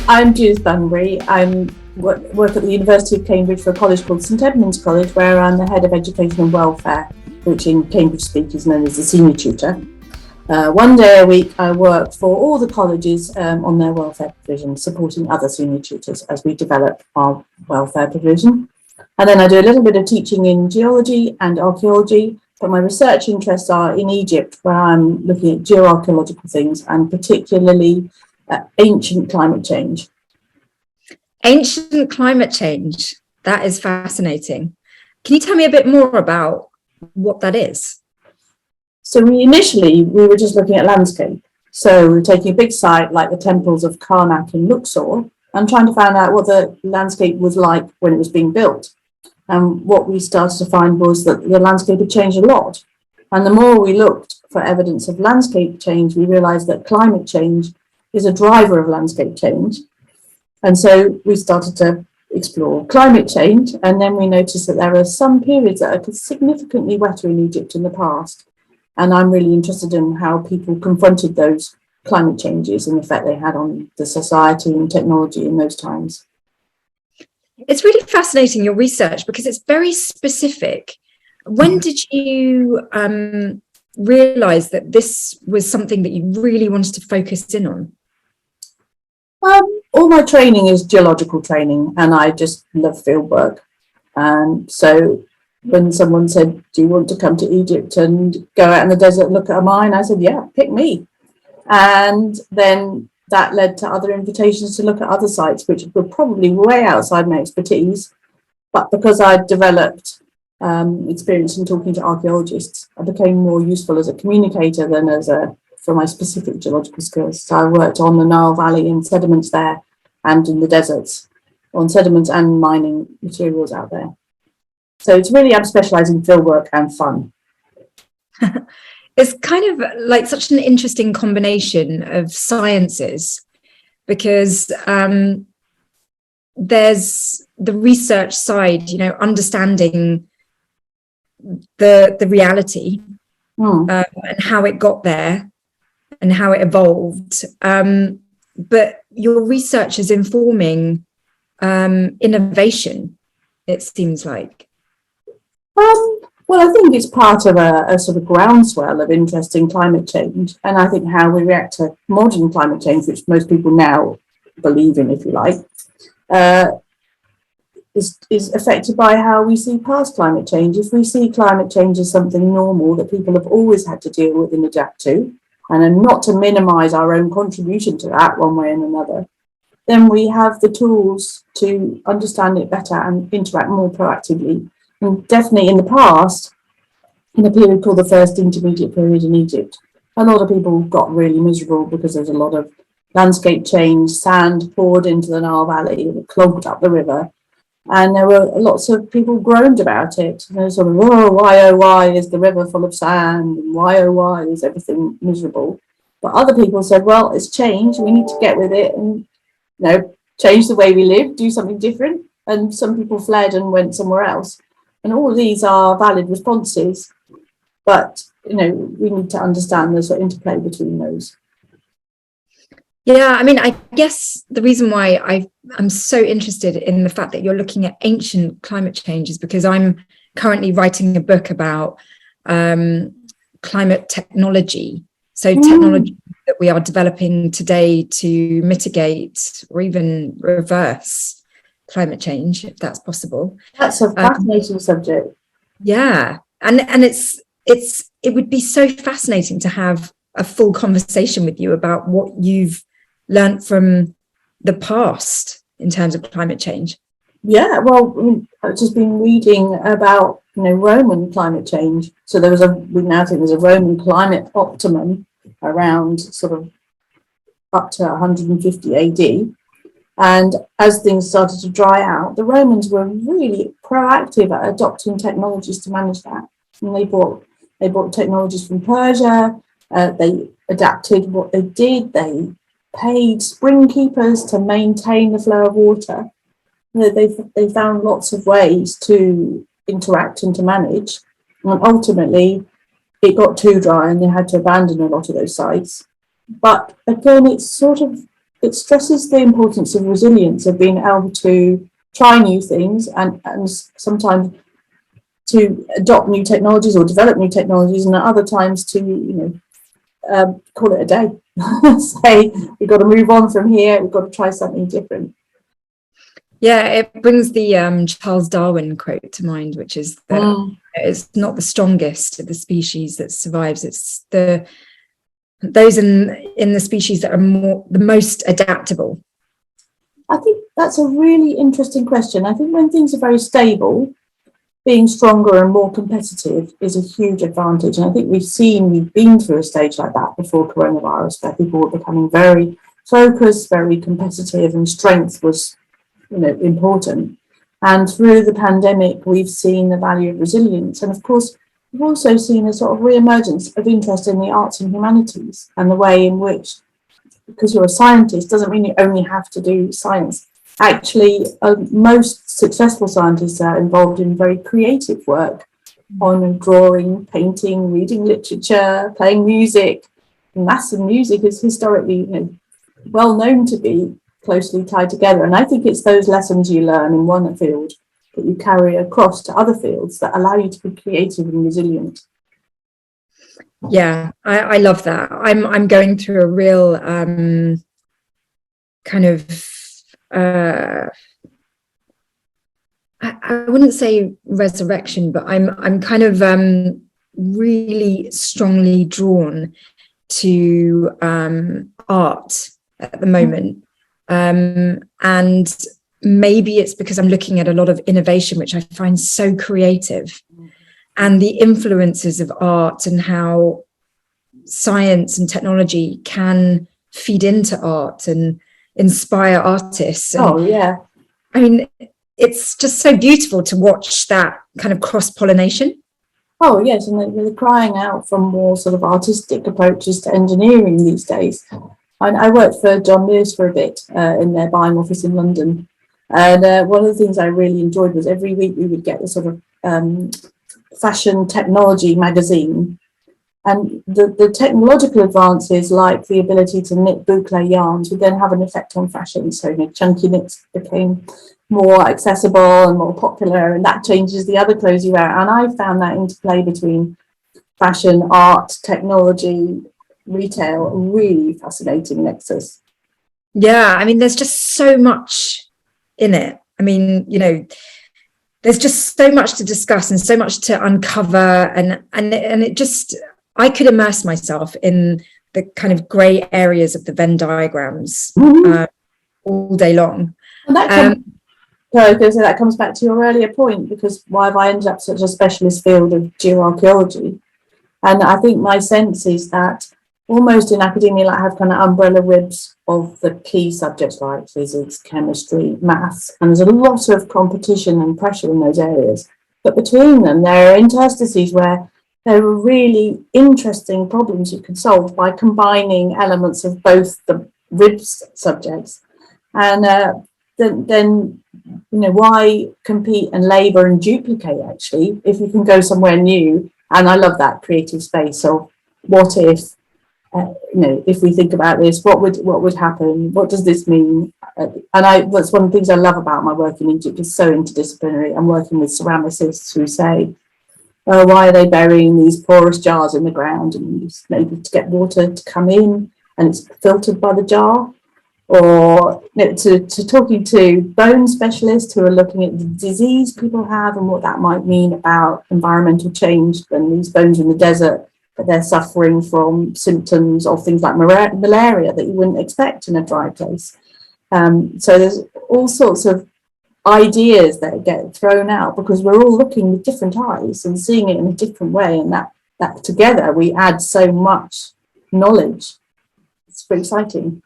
I'm Judith Bunbury. I work at the University of Cambridge for a college called St Edmund's College, where I'm the head of education and welfare, which in Cambridge speak is known as the senior tutor. One day a week I work for all the colleges on their welfare provision, supporting other senior tutors as we develop our welfare provision. And then I do a little bit of teaching in geology and archaeology, but my research interests are in Egypt, where I'm looking at geoarcheological things and particularly ancient climate change. Ancient climate change, that is fascinating. Can you tell me a bit more about what that is? So initially we were just looking at landscape. So we were taking a big site like the temples of Karnak in Luxor and trying to find out what the landscape was like when it was being built. And what we started to find was that the landscape had changed a lot. And the more we looked for evidence of landscape change, we realized that climate change is a driver of landscape change. And so we started to explore climate change, and then we noticed that there are some periods that are significantly wetter in Egypt in the past. And I'm really interested in how people confronted those climate changes and the effect they had on the society and technology in those times. It's really fascinating, your research, because it's very specific. When did you realize that this was something that you really wanted to focus in on? All my training is geological training, and I just love field work. And so when someone said, do you want to come to Egypt and go out in the desert and look at a mine? I said, yeah, pick me. And then that led to other invitations to look at other sites, which were probably way outside my expertise. But because I'd developed experience in talking to archaeologists, I became more useful as a communicator than for my specific geological skills. So I worked on the Nile Valley and sediments there, and in the deserts on sediments and mining materials out there. So it's really, I'm specialising in field work and fun. It's kind of like such an interesting combination of sciences, because there's the research side, you know, understanding the reality and how it got there and how it evolved. But your research is informing innovation, it seems like. Well, I think it's part of a sort of groundswell of interest in climate change. And I think how we react to modern climate change, which most people now believe in, if you like, is affected by how we see past climate change. If we see climate change as something normal that people have always had to deal with and adapt to, and not to minimise our own contribution to that one way and another, then we have the tools to understand it better and interact more proactively. And definitely in the past, in a period called the First Intermediate Period in Egypt, a lot of people got really miserable because there's a lot of landscape change, sand poured into the Nile Valley, it clogged up the river. And there were lots of people groaned about it. You know, sort of, oh, why is the river full of sand? And why, oh, why is everything miserable? But other people said, well, it's changed. We need to get with it and, you know, change the way we live, do something different. And some people fled and went somewhere else. And all of these are valid responses. But, you know, we need to understand the sort of interplay between those. Yeah, I mean, I guess the reason why I'm so interested in the fact that you're looking at ancient climate change is because I'm currently writing a book about climate technology. So technology that we are developing today to mitigate or even reverse climate change, if that's possible. That's a fascinating subject. Yeah, and it would be so fascinating to have a full conversation with you about what you've learned from the past in terms of climate change. Yeah, well, I mean, I've just been reading about, you know, Roman climate change. So we now think there's a Roman climate optimum around sort of up to 150 AD. And as things started to dry out, the Romans were really proactive at adopting technologies to manage that. And they bought technologies from Persia. They adapted what they did. They paid spring keepers to maintain the flow of water. They found lots of ways to interact and to manage. And ultimately, it got too dry and they had to abandon a lot of those sites. But again, it's sort of it stresses the importance of resilience, of being able to try new things and sometimes to adopt new technologies or develop new technologies, and at other times to, call it a day. Say, we've got to move on from here, we've got to try something different. Yeah, it brings the Charles Darwin quote to mind, which is that it's not the strongest of the species that survives, it's those in the species that are the most adaptable. I think that's a really interesting question. I think when things are very stable, being stronger and more competitive is a huge advantage. And I think we've been through a stage like that before coronavirus, where people were becoming very focused, very competitive, and strength was, important. And through the pandemic, we've seen the value of resilience. And of course, we've also seen a sort of re-emergence of interest in the arts and humanities, and the way in which, because you're a scientist, doesn't mean you only have to do science. Actually, most successful scientists are involved in very creative work on drawing, painting, reading literature, playing music. Maths and music is historically, well known to be closely tied together. And I think it's those lessons you learn in one field that you carry across to other fields that allow you to be creative and resilient. Yeah, I love that. I'm going through a real kind of I wouldn't say resurrection, but I'm kind of really strongly drawn to art at the moment, and maybe it's because I'm looking at a lot of innovation, which I find so creative, and the influences of art and how science and technology can feed into art and inspire artists. And, I mean, it's just so beautiful to watch that kind of cross-pollination. Oh, yes, and they're crying out for more sort of artistic approaches to engineering these days. I worked for John Lewis for a bit in their buying office in London. And one of the things I really enjoyed was every week we would get the sort of fashion technology magazine. And the technological advances, like the ability to knit boucle yarns, would then have an effect on fashion. So, chunky knits became more accessible and more popular, and that changes the other clothes you wear. And I found that interplay between fashion, art, technology, retail, a really fascinating nexus. Yeah, I mean, there's just so much in it. I mean, there's just so much to discuss and so much to uncover, and it just, I could immerse myself in the kind of grey areas of the Venn diagrams all day long. And that comes back to your earlier point, because why have I ended up such a specialist field of geoarcheology? And I think my sense is that almost in academia, I have kind of umbrella ribs of the key subjects like physics, chemistry, maths, and there's a lot of competition and pressure in those areas. But between them, there are interstices where there are really interesting problems you can solve by combining elements of both the ribs subjects. And then why compete and labour and duplicate, actually, if you can go somewhere new? And I love that creative space of what if, if we think about this, what would happen? What does this mean? And that's one of the things I love about my work in Egypt. It's so interdisciplinary. I'm working with ceramicists who say, why are they burying these porous jars in the ground? And maybe to get water to come in, and it's filtered by the jar. Or to talking to bone specialists who are looking at the disease people have and what that might mean about environmental change when these bones are in the desert, but they're suffering from symptoms of things like malaria that you wouldn't expect in a dry place. So there's all sorts of ideas that get thrown out because we're all looking with different eyes and seeing it in a different way, and that together we add so much knowledge. It's very exciting.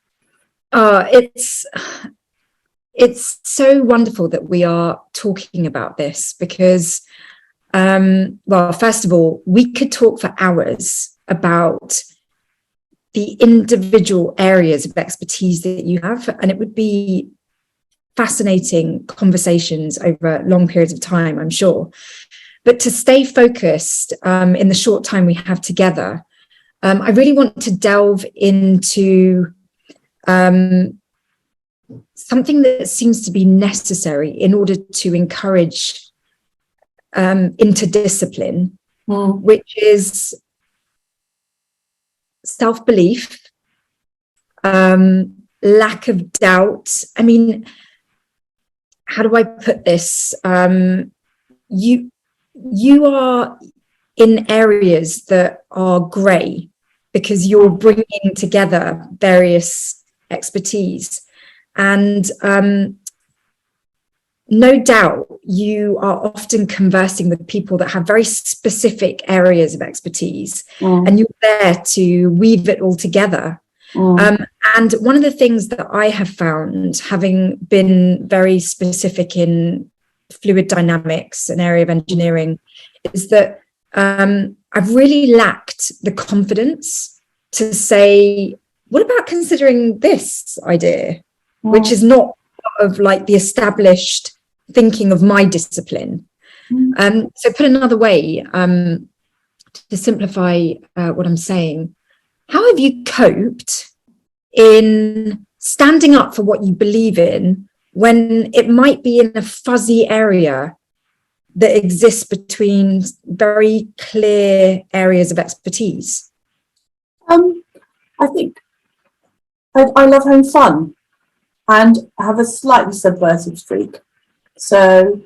It's so wonderful that we are talking about this because, well, first of all, we could talk for hours about the individual areas of expertise that you have, and it would be fascinating conversations over long periods of time, I'm sure. But to stay focused in the short time we have together, I really want to delve into something that seems to be necessary in order to encourage interdiscipline, which is self-belief, lack of doubt. I mean, how do I put this? You are in areas that are grey because you're bringing together various expertise, and no doubt you are often conversing with people that have very specific areas of expertise, and you're there to weave it all together. And one of the things that I have found, having been very specific in fluid dynamics, an area of engineering, is that I've really lacked the confidence to say, what about considering this idea, which is not part of like the established thinking of my discipline. So put another way, to simplify what I'm saying, how have you coped in standing up for what you believe in when it might be in a fuzzy area that exists between very clear areas of expertise? I think I love having fun and have a slightly subversive streak. So,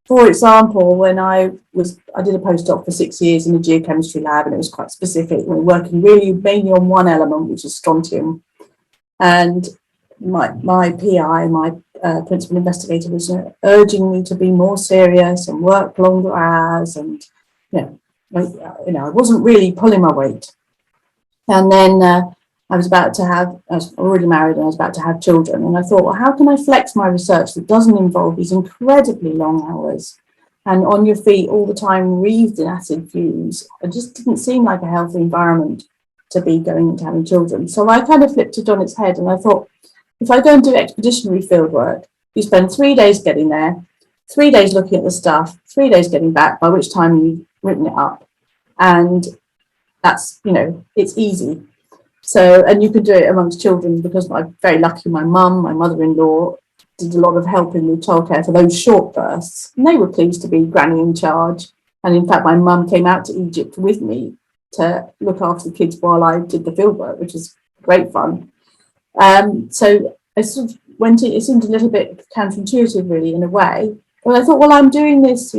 for example, when I did a postdoc for 6 years in a geochemistry lab, and it was quite specific. We were working really mainly on one element, which is strontium. And my PI, my principal investigator, was urging me to be more serious and work longer hours, and I wasn't really pulling my weight. And then I was already married, and I was about to have children, and I thought, well, how can I flex my research that doesn't involve these incredibly long hours and on your feet all the time, wreathed in acid fumes? It just didn't seem like a healthy environment to be going into having children. So I kind of flipped it on its head, and I thought, if I go and do expeditionary field work, you spend 3 days getting there, 3 days looking at the stuff, 3 days getting back, by which time you've written it up. And that's, it's easy. So, and you can do it amongst children, because I'm very lucky. My mum, my mother-in-law, did a lot of helping with childcare for those short bursts, and they were pleased to be granny in charge. And in fact, my mum came out to Egypt with me to look after the kids while I did the field work, which was great fun. So I sort of it seemed a little bit counterintuitive, really, in a way. But I thought, well, I'm doing this,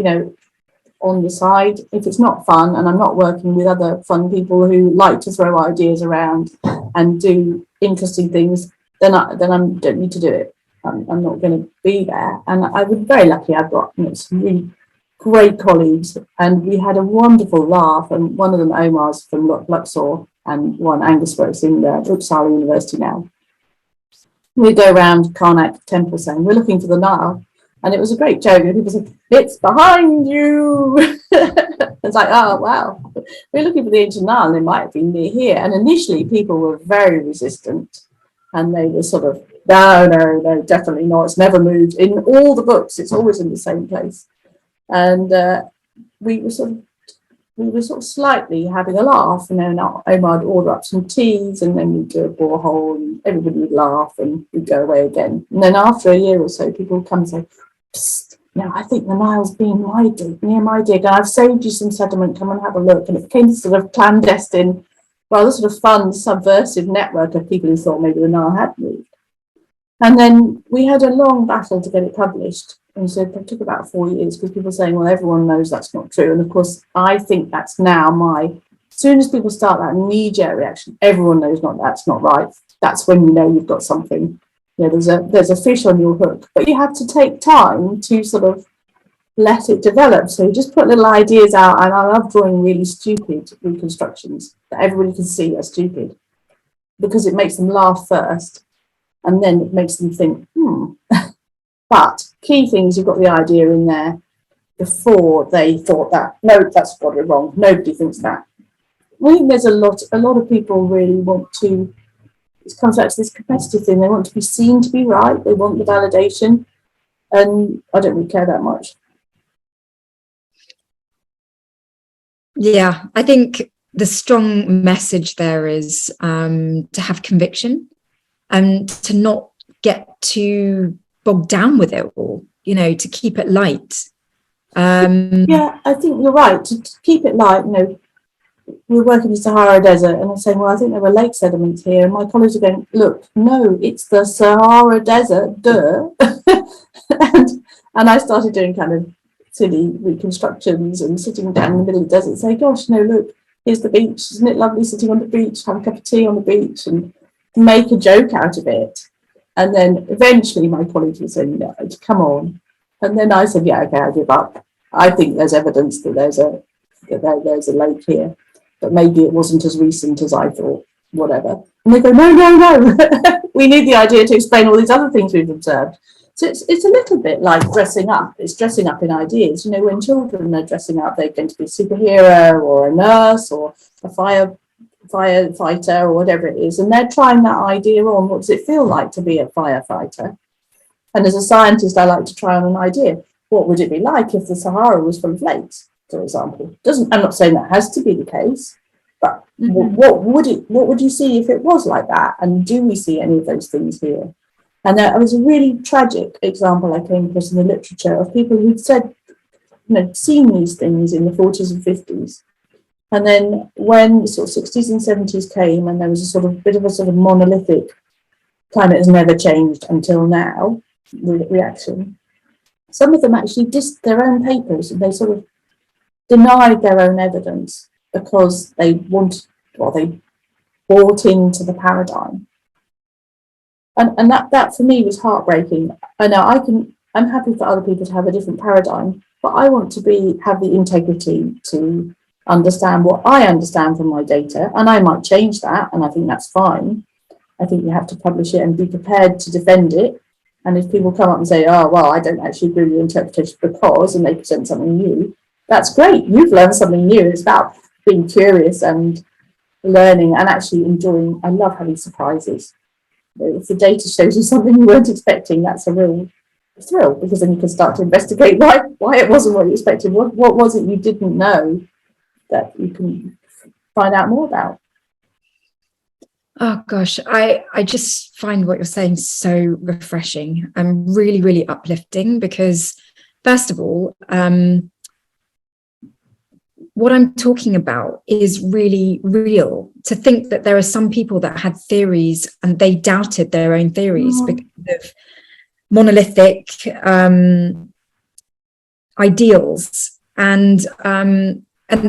on the side. If it's not fun and I'm not working with other fun people who like to throw ideas around and do interesting things, then I don't need to do it. I'm not going to be there. And I was very lucky. I've got some really great colleagues, and we had a wonderful laugh. And one of them, Omar's from Luxor, and one, Angus, works in Uppsala University now. We go around Karnak temple saying, we're looking for the Nile. And it was a great joke. And people said, it's behind you. It's like, oh, wow. We're looking for the ancient Nile, and it might have been near here. And initially, people were very resistant. And they were sort of, no, definitely not. It's never moved. In all the books, it's always in the same place. And we were sort of slightly having a laugh. And then Omar would order up some teas, and then we'd do a borehole, and everybody would laugh, and we'd go away again. And then after a year or so, people would come and say, psst, I think the Nile's been near my dig, and I've saved you some sediment, come and have a look. And it became this sort of clandestine, rather sort of fun, subversive network of people who thought maybe the Nile had moved. And then we had a long battle to get it published. And so it took about 4 years, because people were saying, well, everyone knows that's not true. And of course, I think that's now as soon as people start that knee-jerk reaction, everyone knows that's not right. That's when you know you've got something. There's a fish on your hook, but you have to take time to sort of let it develop. So you just put little ideas out, and I love drawing really stupid reconstructions that everybody can see are stupid, because it makes them laugh first, and then it makes them think, But key things, you've got the idea in there before they thought that. No, that's got it wrong. Nobody thinks that. I think there's a lot of people really want to. It comes back to this competitive thing. They want to be seen to be right. They want the validation, and I don't really care that much. Yeah, I think the strong message there is to have conviction and to not get too bogged down with it all, you know, to keep it light. Yeah, I think you're right. To keep it light, you know, we're working in the Sahara Desert, and I'm saying, well, I think there were lake sediments here. And my colleagues are going, look, no, it's the Sahara Desert, duh. and I started doing kind of silly reconstructions and sitting down in the middle of the desert and say, gosh, no, look, here's the beach. Isn't it lovely sitting on the beach, have a cup of tea on the beach and make a joke out of it? And then eventually my colleagues were saying, no, come on. And then I said, yeah, okay, I give up. I think there's evidence that there's a lake here, but maybe it wasn't as recent as I thought, whatever. And they go, no. We need the idea to explain all these other things we've observed. So it's a little bit like dressing up. It's dressing up in ideas. You know, when children are dressing up, they're going to be a superhero or a nurse or a firefighter or whatever it is. And they're trying that idea on. What does it feel like to be a firefighter? And as a scientist, I like to try on an idea. What would it be like if the Sahara was full of lakes, for example? I'm not saying that has to be the case, but what would you see if it was like that? And do we see any of those things here? And there was a really tragic example I came across in the literature of people who'd said, you know, seen these things in the 40s and 50s. And then when the sort of 60s and 70s came and there was a sort of bit of a sort of monolithic climate has never changed until now reaction, some of them actually dissed their own papers and they sort of denied their own evidence because they bought into the paradigm. And that for me was heartbreaking. I know I'm happy for other people to have a different paradigm, but I want to have the integrity to understand what I understand from my data, and I might change that, and I think that's fine. I think you have to publish it and be prepared to defend it. And if people come up and say, oh, well, I don't actually agree with your interpretation because, and they present something new, that's great. You've learned something new. It's about being curious and learning and actually enjoying. I love having surprises. If the data shows you something you weren't expecting, that's a real thrill, because then you can start to investigate why it wasn't what you expected. What was it you didn't know that you can find out more about? Oh gosh, I just find what you're saying so refreshing and really, really uplifting, because first of all, what I'm talking about is really real. To think that there are some people that had theories and they doubted their own theories because of monolithic ideals, and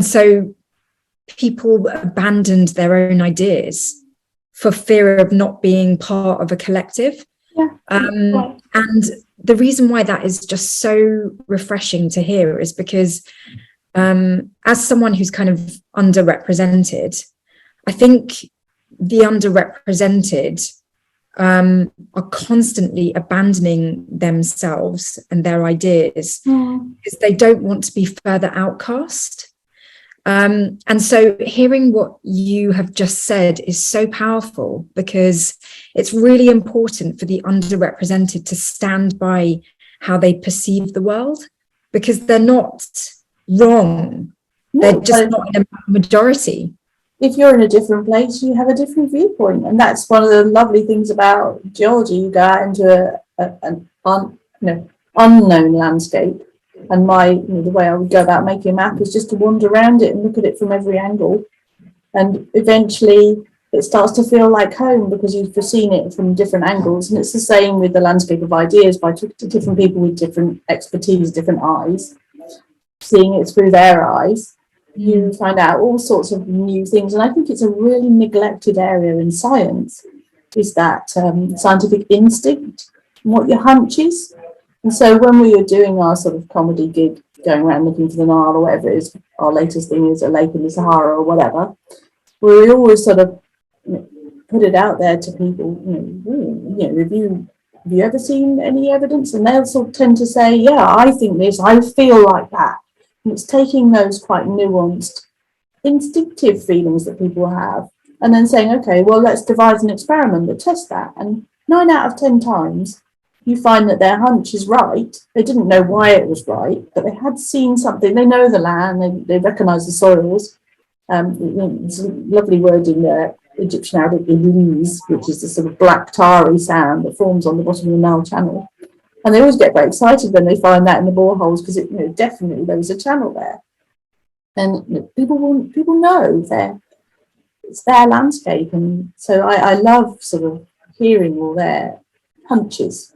so people abandoned their own ideas for fear of not being part of a collective. And the reason why that is just so refreshing to hear is because as someone who's kind of underrepresented, I think the underrepresented are constantly abandoning themselves and their ideas because they don't want to be further outcast. And so hearing what you have just said is so powerful, because it's really important for the underrepresented to stand by how they perceive the world, because they're not wrong. They're just not in a majority. If you're in a different place, you have a different viewpoint. And that's one of the lovely things about geology. You go out into an unknown landscape. And the way I would go about making a map is just to wander around it and look at it from every angle. And eventually it starts to feel like home because you've seen it from different angles. And it's the same with the landscape of ideas, by different people with different expertise, different eyes, seeing it through their eyes. You find out all sorts of new things. And I think it's a really neglected area in science, is that scientific instinct and what your hunch is. And so when we were doing our sort of comedy gig, going around looking for the Nile or whatever it is, our latest thing is a lake in the Sahara or whatever, we always sort of put it out there to people, have you ever seen any evidence? And they'll sort of tend to say, yeah, I think this, I feel like that. And it's taking those quite nuanced, instinctive feelings that people have and then saying, okay, well, let's devise an experiment that tests that. And 9 out of 10 times, you find that their hunch is right. They didn't know why it was right, but they had seen something. They know the land, they recognise the soils. There's a lovely word in there, Egyptian Arabic Elise, which is the sort of black tarry sand that forms on the bottom of the Nile Channel. And they always get very excited when they find that in the boreholes, because definitely there was a channel there. And people know it's their landscape. And so I love sort of hearing all their hunches.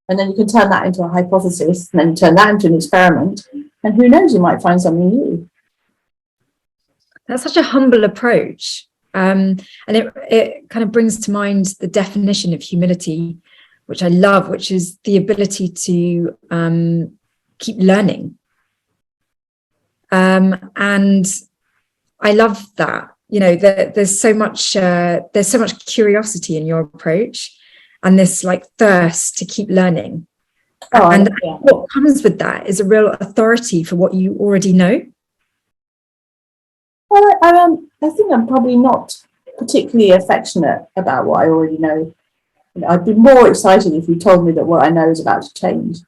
And then you can turn that into a hypothesis, and then turn that into an experiment. And who knows, you might find something new. That's such a humble approach. And it kind of brings to mind the definition of humility, which I love, which is the ability to keep learning. And I love that, there's so much curiosity in your approach, and this like thirst to keep learning. What comes with that is a real authority for what you already know. Well, I think I'm probably not particularly affectionate about what I already know. I'd be more excited if you told me that what I know is about to change.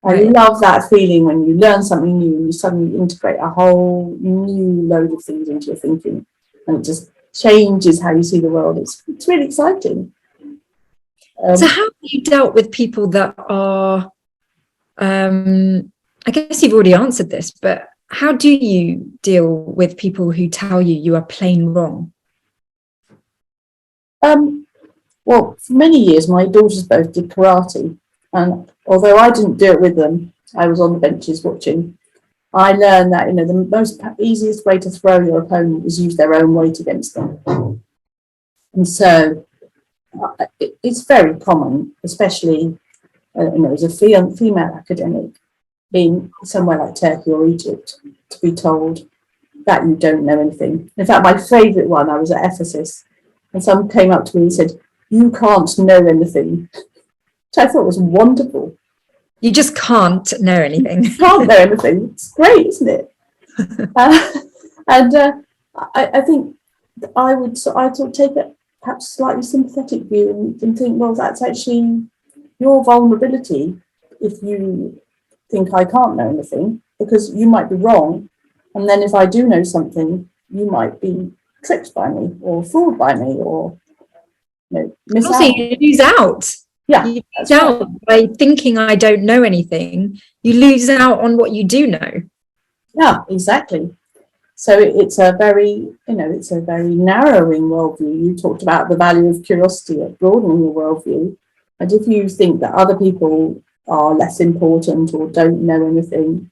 Right. I love that feeling when you learn something new and you suddenly integrate a whole new load of things into your thinking, and it just changes how you see the world. It's really exciting. So how have you dealt with people that are, I guess you've already answered this, but how do you deal with people who tell you are plain wrong? Well, for many years, my daughters both did karate. And although I didn't do it with them, I was on the benches watching. I learned that, the most easiest way to throw your opponent is use their own weight against them. And so it's very common, especially, as a female academic in somewhere like Turkey or Egypt, to be told that you don't know anything. In fact, my favourite one, I was at Ephesus, and someone came up to me and said, "You can't know anything," which I thought was wonderful. You just can't know anything. You can't know anything. It's great, isn't it? I think I would take a perhaps slightly sympathetic view and think, well, that's actually your vulnerability if you think I can't know anything, because you might be wrong, and then if I do know something, you might be tricked by me or fooled by me, or miss also, out. You lose out. Yeah, you lose out by thinking I don't know anything. You lose out on what you do know. Yeah, exactly. So it's a very, it's a very narrowing worldview. You talked about the value of curiosity at broadening your worldview. And if you think that other people are less important or don't know anything,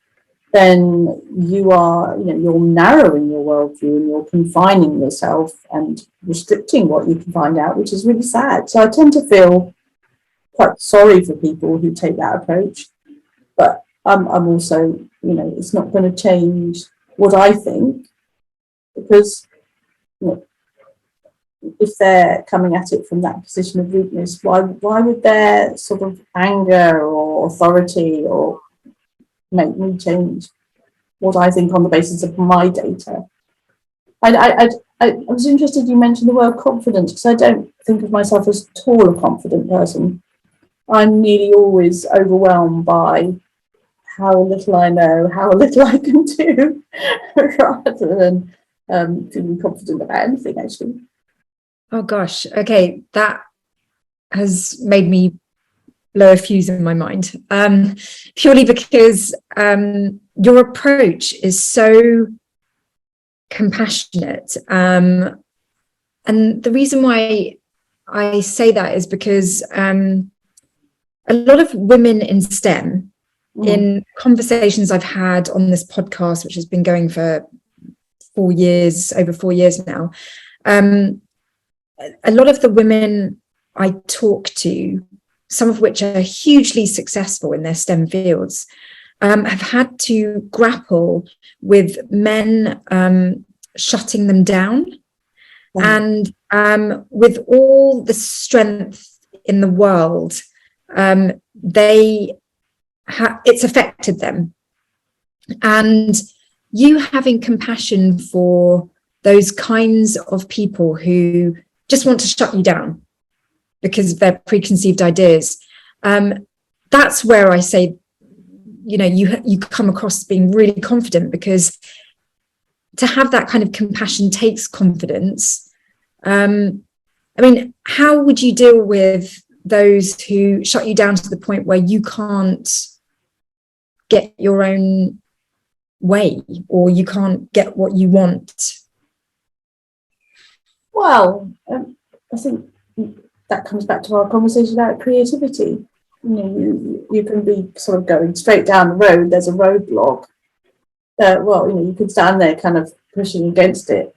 then you are, you're narrowing your worldview and you're confining yourself and restricting what you can find out, which is really sad. So I tend to feel quite sorry for people who take that approach. But I'm also, it's not going to change what I think, because if they're coming at it from that position of weakness, why would their sort of anger or authority or make me change what I think on the basis of my data? I was interested you mentioned the word confidence, because I don't think of myself as at all a confident person. I'm nearly always overwhelmed by how little I know, how little I can do, rather than feeling confident about anything, actually. Oh gosh, okay, that has made me blow a fuse in my mind, purely because your approach is so compassionate, and the reason why I say that is because a lot of women in STEM, in conversations I've had on this podcast, which has been going for over 4 years now, a lot of the women I talk to, some of which are hugely successful in their STEM fields, have had to grapple with men shutting them down. And with all the strength in the world, it's affected them. And you having compassion for those kinds of people who just want to shut you down because of their preconceived ideas, that's where I say, you come across as being really confident, because to have that kind of compassion takes confidence, I mean, how would you deal with those who shut you down to the point where you can't get your own way, or you can't get what you want? Well, I think that comes back to our conversation about creativity. You know, you can be sort of going straight down the road, there's a roadblock. Well, you know, you could stand there kind of pushing against it,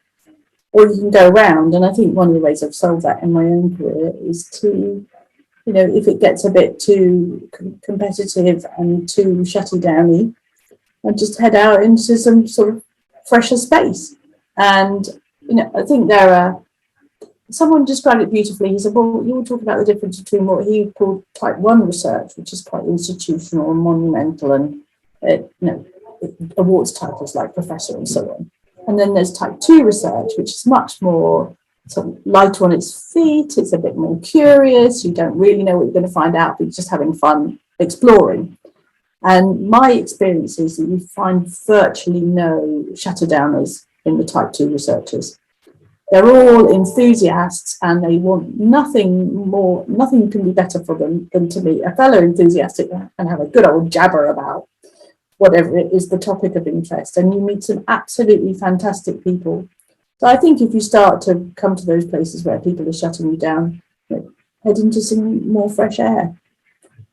or you can go around. And I think one of the ways I've solved that in my own career is to, you know, if it gets a bit too competitive and too shutty downy, and just head out into some sort of fresher space. And, you know, I think someone described it beautifully. He said, well, you were talking about the difference between what he called type 1 research, which is quite institutional and monumental and, you know, awards titles like professor and so on. And then there's type 2 research, which is much more sort of light on its feet. It's a bit more curious. You don't really know what you're going to find out, but you're just having fun exploring. And my experience is that you find virtually no shutterdowners in the type 2 researchers. They're all enthusiasts, and they want nothing more, nothing can be better for them than to meet a fellow enthusiastic and have a good old jabber about whatever it is the topic of interest. And you meet some absolutely fantastic people. So I think if you start to come to those places where people are shutting you down, you know, head into some more fresh air.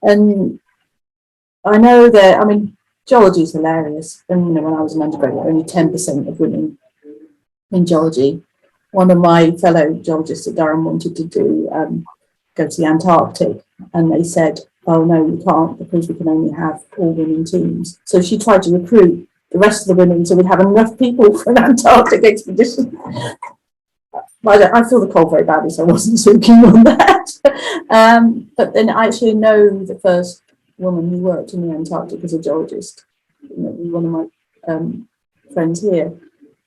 And I know that, I mean, geology is hilarious. And, you know, when I was an undergraduate, only 10% of women in geology. One of my fellow geologists at Durham wanted to go to the Antarctic, and they said, oh no, you can't, because we can only have all women teams. So she tried to recruit the rest of the women so we'd have enough people for an Antarctic expedition. I feel the cold very badly, so I wasn't so keen on that. But then I actually know the first woman who worked in the Antarctic as a geologist, you know, one of my friends here.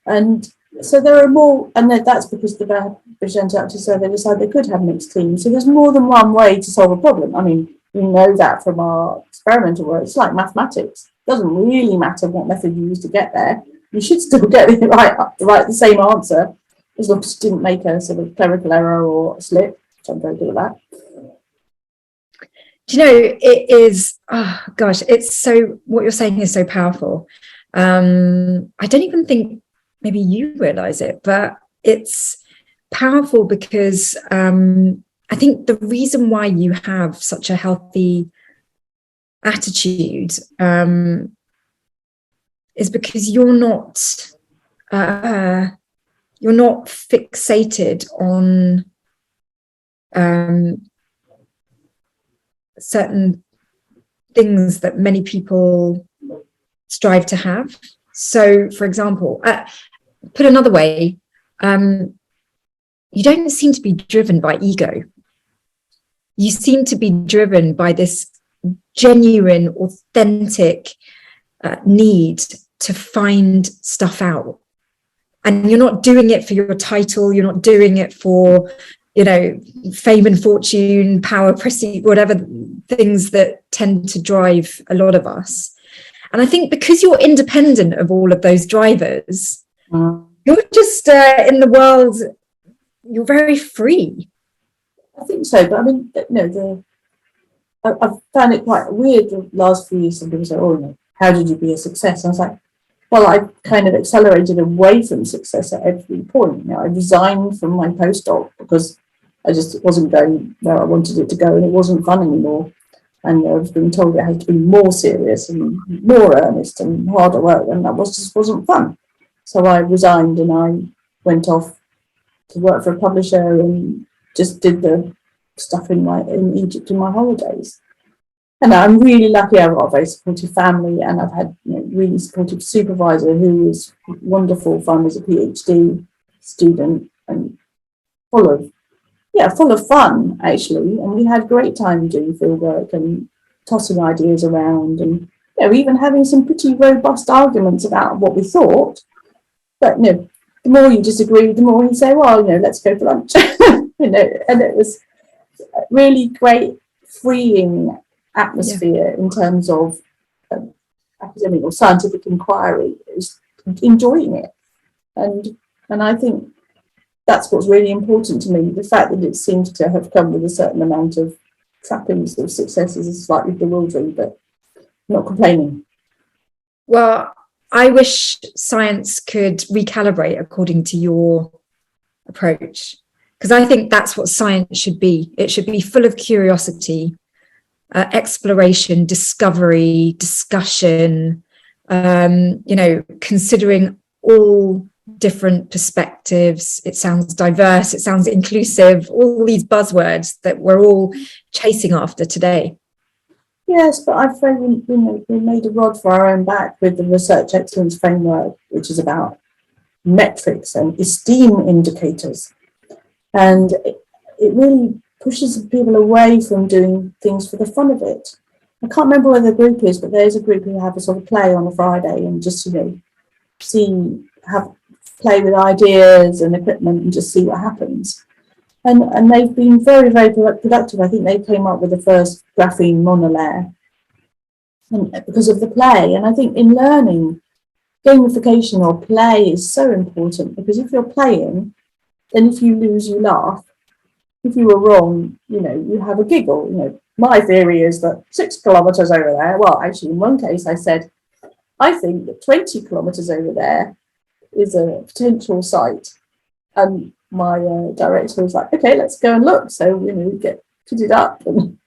And so there are more, and that's because the British Antarctic Survey decided they could have mixed teams. So there's more than one way to solve a problem. I mean, we know that from our experimental work. It's like mathematics. It doesn't really matter what method you use to get there. You should still get the same answer, as long as you didn't make a sort of clerical error or a slip, which I'm very good at that. Do you know, it is, oh gosh, it's so, what you're saying is so powerful. I don't even think maybe you realize it, but it's powerful because I think the reason why you have such a healthy attitude is because you're not fixated on certain things that many people strive to have. So, for example, put another way, you don't seem to be driven by ego. You seem to be driven by this genuine, authentic need to find stuff out. And you're not doing it for your title. You're not doing it for, you know, fame and fortune, power, prestige, whatever things that tend to drive a lot of us. And I think because you're independent of all of those drivers, you're just in the world, you're very free. I think so, but I mean, you know, I've found it quite weird the last few years. Some people say, oh, you know, how did you be a success? And I was like, well, I kind of accelerated away from success at every point. You know, I resigned from my postdoc because I just wasn't going where I wanted it to go, and it wasn't fun anymore. And I was being told it had to be more serious and more earnest and harder work, and that just wasn't fun. So I resigned and I went off to work for a publisher and just did the stuff in Egypt in my holidays. And I'm really lucky. I've got a very supportive family, and I've had, you know, really supportive supervisor who was wonderful fun as a PhD student and full of fun, actually. And we had great time doing field work and tossing ideas around, and, you know, even having some pretty robust arguments about what we thought. But, you know, the more you disagree, the more you say, well, you know, let's go for lunch. You know, and it was a really great, freeing atmosphere in terms of academic or scientific inquiry. It was enjoying it. And I think that's what's really important to me. The fact that it seems to have come with a certain amount of trappings of successes is slightly bewildering, but not complaining. Well, I wish science could recalibrate according to your approach, because I think that's what science should be. It should be full of curiosity, exploration, discovery, discussion, considering all different perspectives. It sounds diverse, it sounds inclusive, all these buzzwords that we're all chasing after today. Yes, but I think we made a rod for our own back with the Research Excellence Framework, which is about metrics and esteem indicators. And it really pushes people away from doing things for the fun of it. I can't remember where the group is, but there's a group who have a sort of play on a Friday and just, play with ideas and equipment and just see what happens. And they've been very, very productive. I think they came up with the first graphene monolayer because of the play. And I think in learning, gamification or play is so important, because if you're playing, then if you lose, you laugh. If you were wrong, you have a giggle. My theory is that 6 kilometres over there, well, actually, in one case, I said, I think that 20 kilometres over there is a potential site. And my director was like, okay, let's go and look. So, we get kitted up and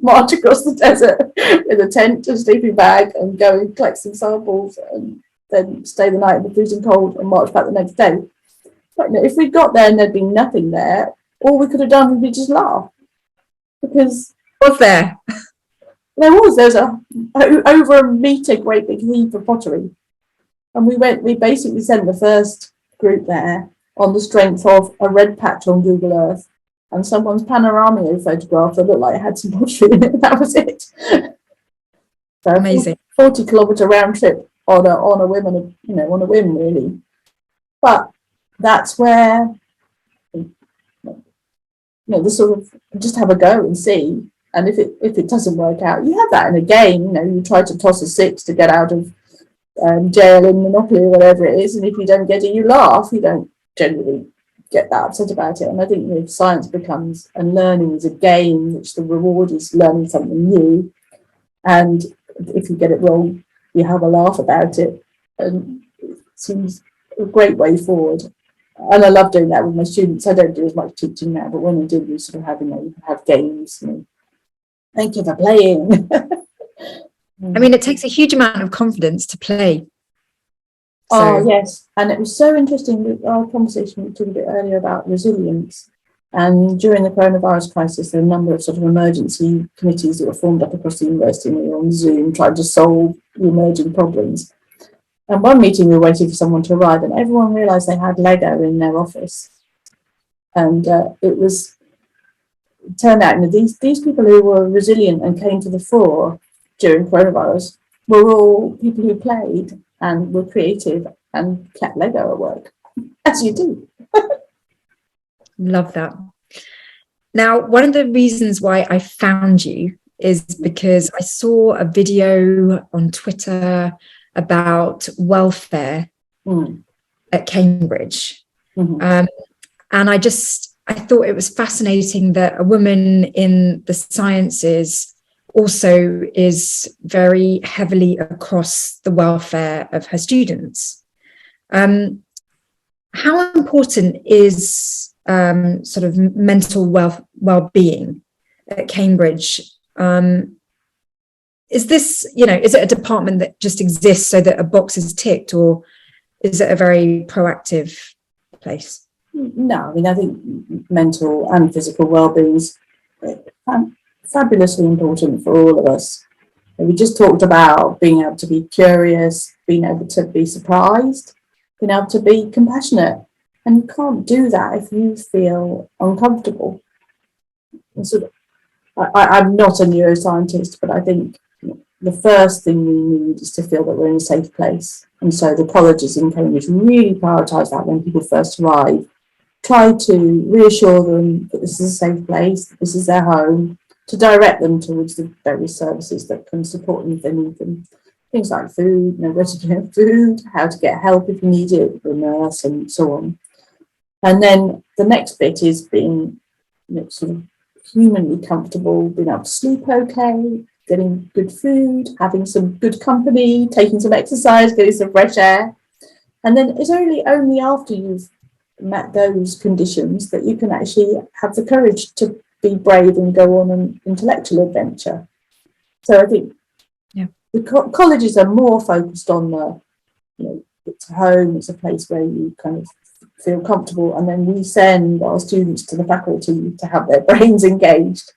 march across the desert with a tent, a sleeping bag, and go and collect some samples and then stay the night in the freezing cold and march back the next day. But if we got there and there'd been nothing there, all we could have done would be just laugh. Because was there? There was over a metre great big heap of pottery. And we basically sent the first group there on the strength of a red patch on Google Earth and someone's panorama photograph that looked like it had some pottery in it. That was it. So amazing. 40-kilometre round trip on a whim, really. But that's where the sort of just have a go and see. And if it doesn't work out, you have that in a game. You try to toss a 6 to get out of jail in Monopoly or whatever it is, and if you don't get it, you laugh. You don't generally get that upset about it. And I think if science becomes, and learning is a game, which the reward is learning something new, and if you get it wrong, you have a laugh about it, and it seems a great way forward. And I love doing that with my students. I don't do as much teaching now, but when I do, we sort of have games. Thank you for playing. I mean, it takes a huge amount of confidence to play. Oh, yes. And it was so interesting with our conversation we talked a bit earlier about resilience. And during the coronavirus crisis, there were a number of sort of emergency committees that were formed up across the university, and we were on Zoom trying to solve the emerging problems. And one meeting, we were waiting for someone to arrive, and everyone realised they had Lego in their office. And it turned out these people who were resilient and came to the fore during coronavirus were all people who played and were creative and kept Lego at work, as you do. Love that. Now, one of the reasons why I found you is because I saw a video on Twitter about welfare at Cambridge. Mm-hmm. And I thought it was fascinating that a woman in the sciences also is very heavily across the welfare of her students. How important is sort of mental well-being at Cambridge? Is this, is it a department that just exists so that a box is ticked, or is it a very proactive place? No, I think mental and physical well-being is fabulously important for all of us. We just talked about being able to be curious, being able to be surprised, being able to be compassionate. And you can't do that if you feel uncomfortable. And so I'm not a neuroscientist, but I think the first thing we need is to feel that we're in a safe place. And so the colleges in Cambridge really prioritise that when people first arrive. Try to reassure them that this is a safe place, that this is their home, to direct them towards the various services that can support them if they need them. Things like food, where to get food, how to get help if you need it, the nurse, and so on. And then the next bit is being, sort of humanly comfortable, being able to sleep okay, getting good food, having some good company, taking some exercise, getting some fresh air. And then it's only after you've met those conditions that you can actually have the courage to be brave and go on an intellectual adventure. So I think the colleges are more focused on the, it's a home, it's a place where you kind of feel comfortable, and then we send our students to the faculty to have their brains engaged.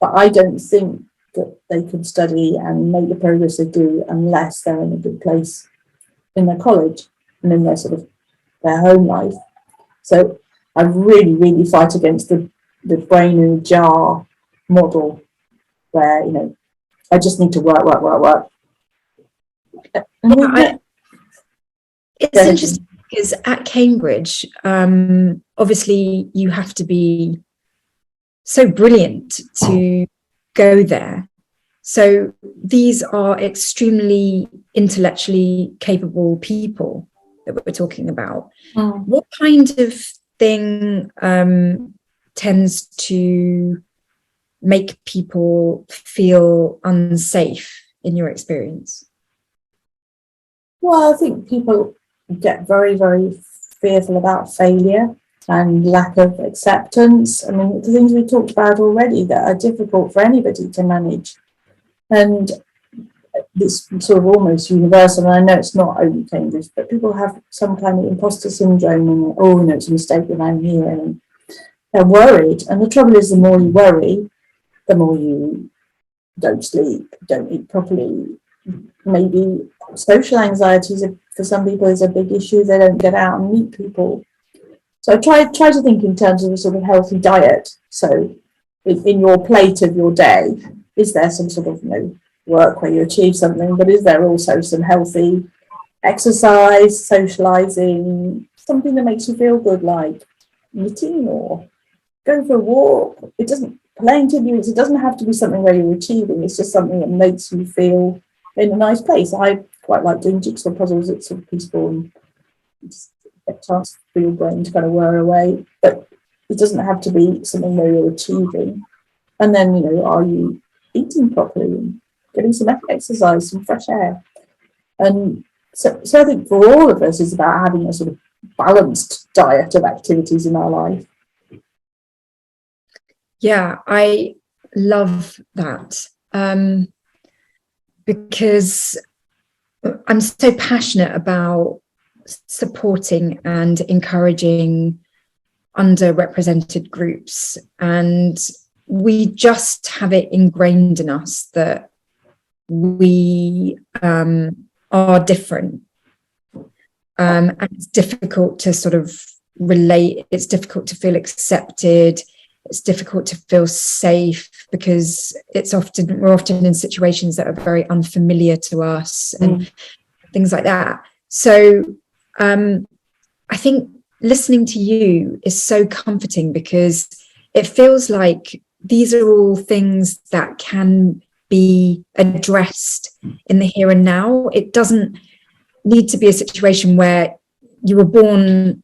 But I don't think that they can study and make the progress they do unless they're in a good place in their college and in their sort of their home life. So I really, really fight against the brain in a jar model where, I just need to work. It's interesting because at Cambridge, obviously you have to be so brilliant to go there. So these are extremely intellectually capable people that we're talking about. What kind of thing tends to make people feel unsafe in your experience? Well, I think people get very, very fearful about failure and lack of acceptance. I mean, the things we talked about already that are difficult for anybody to manage. And it's sort of almost universal, and I know it's not only Cambridge, but people have some kind of imposter syndrome and, it's a mistake that I'm here, and they're worried. And the trouble is, the more you worry, the more you don't sleep, don't eat properly. Maybe social anxieties for some people is a big issue. They don't get out and meet people. So I try to think in terms of a sort of healthy diet. So in your plate of your day, is there some sort of work where you achieve something, but is there also some healthy exercise, socializing, something that makes you feel good, like knitting or going for a walk? Playing to music, it doesn't have to be something where you're achieving. It's just something that makes you feel in a nice place. I quite like doing jigsaw puzzles. It's sort of peaceful and just a chance for your brain to kind of wear away. But it doesn't have to be something where you're achieving. And then, are you eating properly and getting some exercise, some fresh air? And so I think for all of us, it's about having a sort of balanced diet of activities in our life. Yeah, I love that because I'm so passionate about supporting and encouraging underrepresented groups, and we just have it ingrained in us that we are different, and it's difficult to sort of relate. It's difficult to feel accepted. It's difficult to feel safe because we're often in situations that are very unfamiliar to us and things like that. So I think listening to you is so comforting because it feels like these are all things that can be addressed in the here and now. It doesn't need to be a situation where you were born,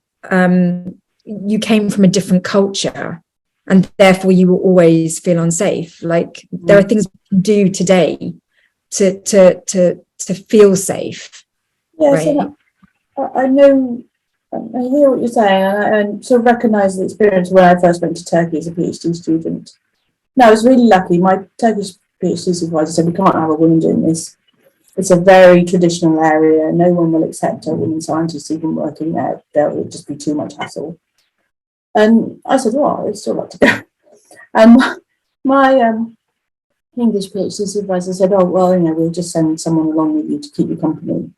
you came from a different culture, and therefore you will always feel unsafe. Like there are things we can do today to feel safe. Yes, right? I know, I hear what you're saying, and sort of recognise the experience when I first went to Turkey as a PhD student. No, I was really lucky. My Turkish PhD supervisor said, we can't have a woman doing this. It's a very traditional area. No one will accept a woman scientist even working there. There will just be too much hassle. And I said, well, I'd still like to go. And my English PhD supervisor said, oh, well, we'll just send someone along with you to keep you company.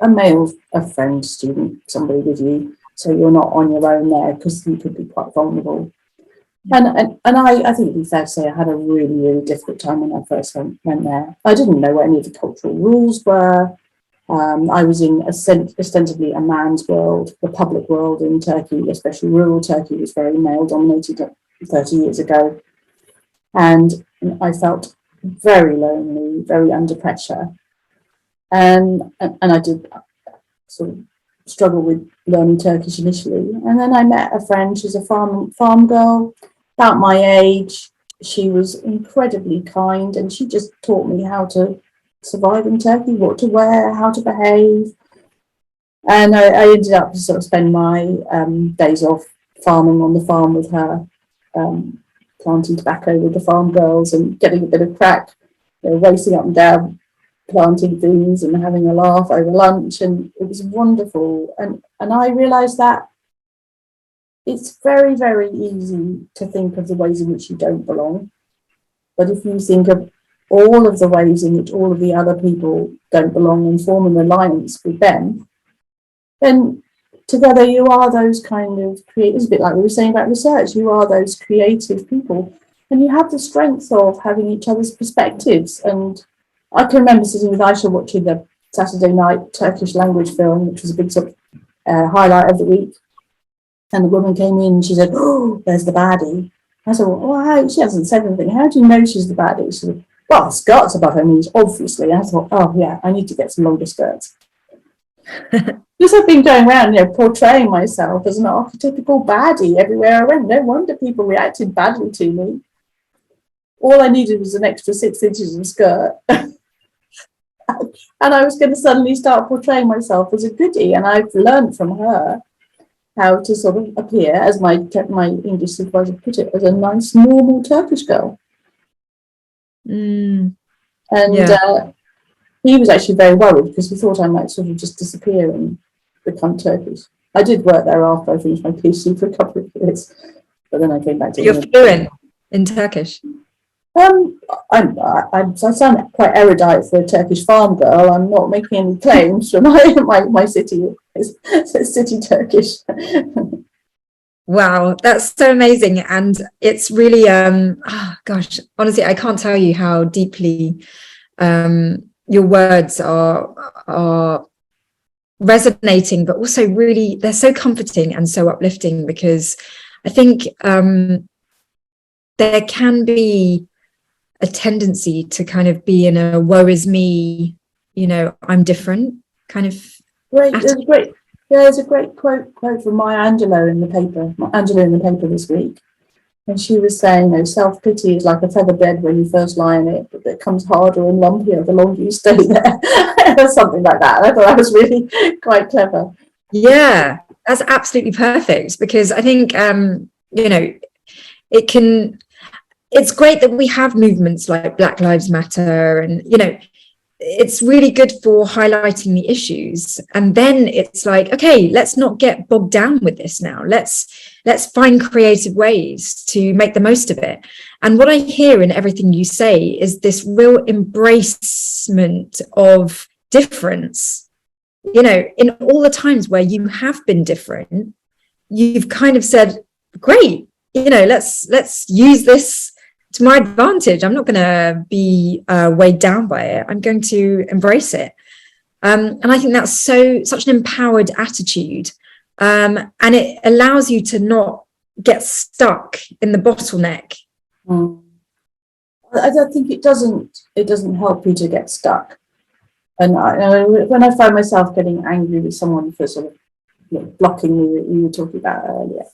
A male, a friend, student, somebody with you, so you're not on your own there because you could be quite vulnerable. And I think it'd be fair to say I had a really, really difficult time when I first went there. I didn't know what any of the cultural rules were. I was in ostensibly a man's world. The public world in Turkey, especially rural Turkey, was very male-dominated 30 years ago. And I felt very lonely, very under pressure. And I did sort of struggled with learning Turkish initially. And then I met a friend, she's a farm girl, about my age. She was incredibly kind, and she just taught me how to survive in Turkey, what to wear, how to behave. And I ended up sort of spending my days off farming on the farm with her, planting tobacco with the farm girls and getting a bit of crack, racing up and down, planting things and having a laugh over lunch. And it was wonderful. And I realised that it's very, very easy to think of the ways in which you don't belong. But if you think of all of the ways in which all of the other people don't belong and form an alliance with them, then together you are those kind of creators, a bit like we were saying about research, you are those creative people, and you have the strength of having each other's perspectives. And I can remember sitting with Aisha watching the Saturday night Turkish language film, which was a big sort of highlight of the week. And the woman came in and she said, "Oh, there's the baddie." I said, "Well, she hasn't said anything. How do you know she's the baddie?" She said, "Well, skirts above her knees, obviously." And I thought, "Oh, yeah, I need to get some longer skirts." Because I've been going around, portraying myself as an archetypical baddie everywhere I went. No wonder people reacted badly to me. All I needed was an extra 6 inches of skirt. And I was going to suddenly start portraying myself as a goodie. And I've learned from her how to sort of appear, as my English supervisor put it, as a nice, normal Turkish girl. And he was actually very worried because he thought I might sort of just disappear and become Turkish. I did work there after I finished my PhD for a couple of years, but then I came back to You're fluent in Turkish? I sound quite erudite for a Turkish farm girl. I'm not making any claims for my city Turkish. Wow, that's so amazing. And it's really, gosh, honestly, I can't tell you how deeply your words are resonating, but also really, they're so comforting and so uplifting, because I think there can be a tendency to kind of be in a woe is me, I'm different kind of. There's a great quote from Maya Angelou in the paper this week. And she was saying, self-pity is like a feather bed when you first lie in it, but it becomes harder and lumpier the longer you stay there. Or something like that. I thought that was really quite clever. Yeah, that's absolutely perfect, because I think, it's great that we have movements like Black Lives Matter, and, it's really good for highlighting the issues. And then it's like, okay, let's not get bogged down with this now. Let's find creative ways to make the most of it. And what I hear in everything you say is this real embracement of difference. In all the times where you have been different, you've kind of said, great, let's use this to my advantage. I'm not going to be weighed down by it. I'm going to embrace it. And I think that's such an empowered attitude. And it allows you to not get stuck in the bottleneck. I don't think it doesn't help you to get stuck. And when I find myself getting angry with someone for sort of blocking me, that you were talking about earlier,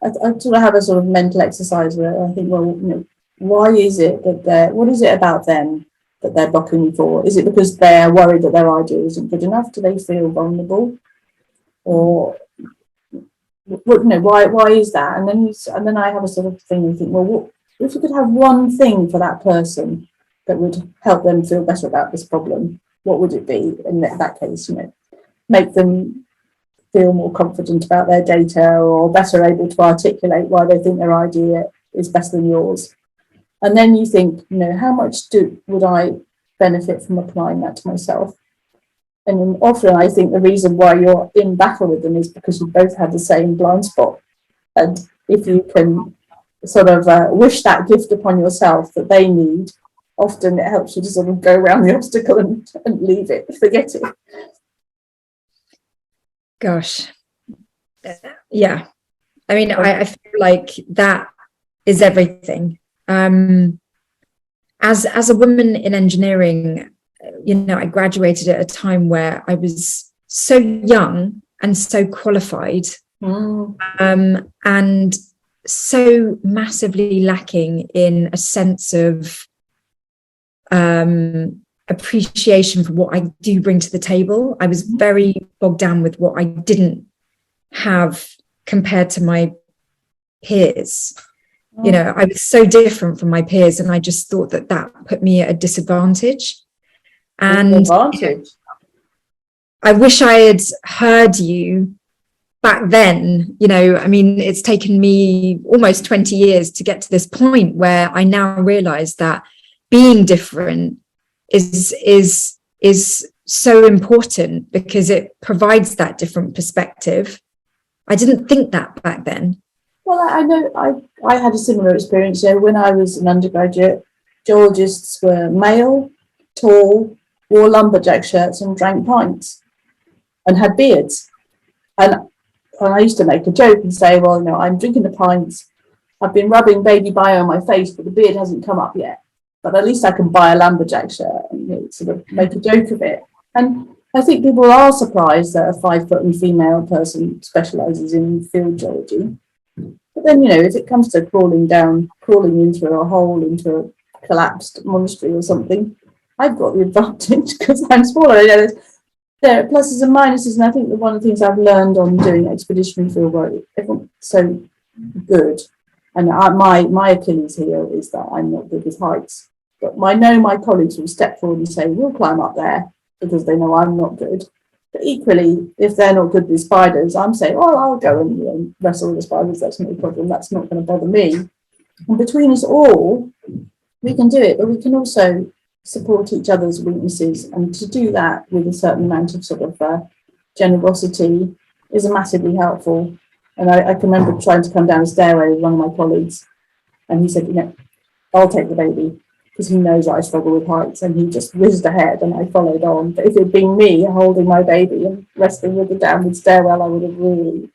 I sort of have a sort of mental exercise where I think, well, why is it what is it about them that they're blocking me for? Is it because they're worried that their idea isn't good enough? Do they feel vulnerable? Or why is that? And then I have a sort of thing and think, well, if you could have one thing for that person that would help them feel better about this problem, what would it be? In that case, make them feel more confident about their data, or better able to articulate why they think their idea is better than yours. And then you think, how much would I benefit from applying that to myself? And then often I think the reason why you're in battle with them is because you both have the same blind spot. And if you can sort of wish that gift upon yourself that they need, often it helps you to sort of go around the obstacle and leave it, forget it. Gosh. Yeah. I mean, I feel like that is everything. As a woman in engineering, I graduated at a time where I was so young and so qualified, and so massively lacking in a sense of appreciation for what I do bring to the table. I was very bogged down with what I didn't have compared to my peers. You know, I was so different from my peers, and I just thought that put me at a disadvantage. And I wish I had heard you back then. You know, I mean, it's taken me almost 20 years to get to this point where I now realize that being different is so important, because it provides that different perspective. I didn't think that back then. Well, I know I had a similar experience. So when I was an undergraduate, geologists were male, tall, wore lumberjack shirts and drank pints and had beards. And I used to make a joke and say, well, you know, I'm drinking the pints, I've been rubbing baby bio on my face, but the beard hasn't come up yet. But at least I can buy a lumberjack shirt and, you know, sort of make a joke of it. And I think people are surprised that a 5 foot female person specialises in field geology. But then, you know, if it comes to crawling into a hole, into a collapsed monastery or something, I've got the advantage because I'm smaller. You know, there are pluses and minuses, and I think that one of the things I've learned on doing expeditionary field work, everyone's so good. And my Achilles heel is that I'm not good with heights. But I know my colleagues will step forward and say, we'll climb up there, because they know I'm not good. But equally, if they're not good with spiders, I'm saying, oh, I'll go and, you know, wrestle with the spiders. That's no problem. That's not going to bother me. And between us all, we can do it, but we can also support each other's weaknesses. And to do that with a certain amount of sort of generosity is massively helpful. And I can remember trying to come down a stairway with one of my colleagues, and he said, you know, I'll take the baby, because he knows I struggle with heights, and he just whizzed ahead and I followed on. But if it had been me holding my baby and wrestling with the downward stairwell, I would have really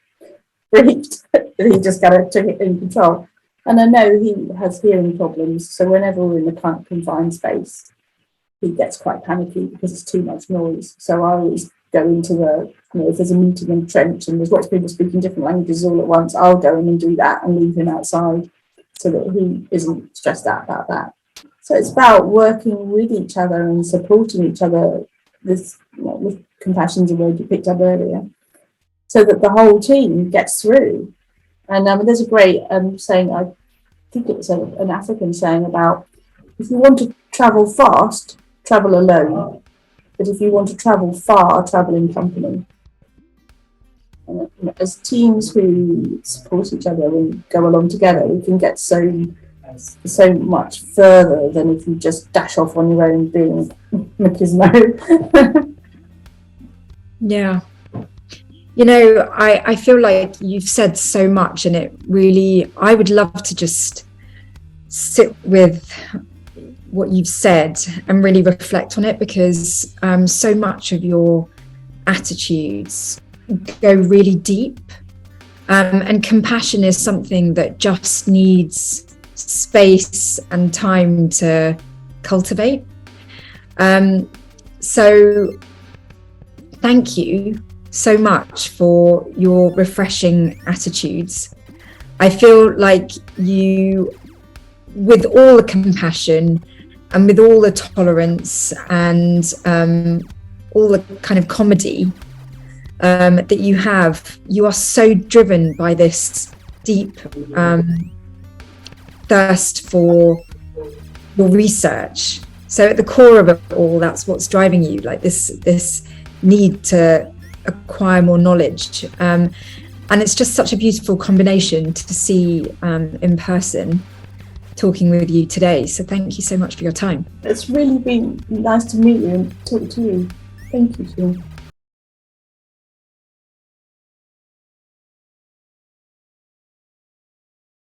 freaked. He just kind of took it in control. And I know he has hearing problems, so whenever we're in the confined space, he gets quite panicky because it's too much noise. So I always go into the, you know, if there's a meeting in the trench and there's lots of people speaking different languages all at once, I'll go in and do that and leave him outside so that he isn't stressed out about that. So it's about working with each other and supporting each other. This, you know, with compassion's a word you picked up earlier, so that the whole team gets through. And there's a great saying, I think it was an African saying about, if you want to travel fast, travel alone. But if you want to travel far, travel in company. And, you know, as teams who support each other and go along together, we can get so much further than if you just dash off on your own being machismo. Yeah. You know, I feel like you've said so much, and it really, I would love to just sit with what you've said and really reflect on it, because so much of your attitudes go really deep, and compassion is something that just needs space and time to cultivate. So thank you so much for your refreshing attitudes. I feel like you, with all the compassion and with all the tolerance and all the kind of comedy that you have, you are so driven by this deep thirst for your research. So at the core of it all, that's what's driving you, like this need to acquire more knowledge. And it's just such a beautiful combination to see in person, talking with you today. So thank you so much for your time. It's really been nice to meet you and talk to you. Thank you, Jean.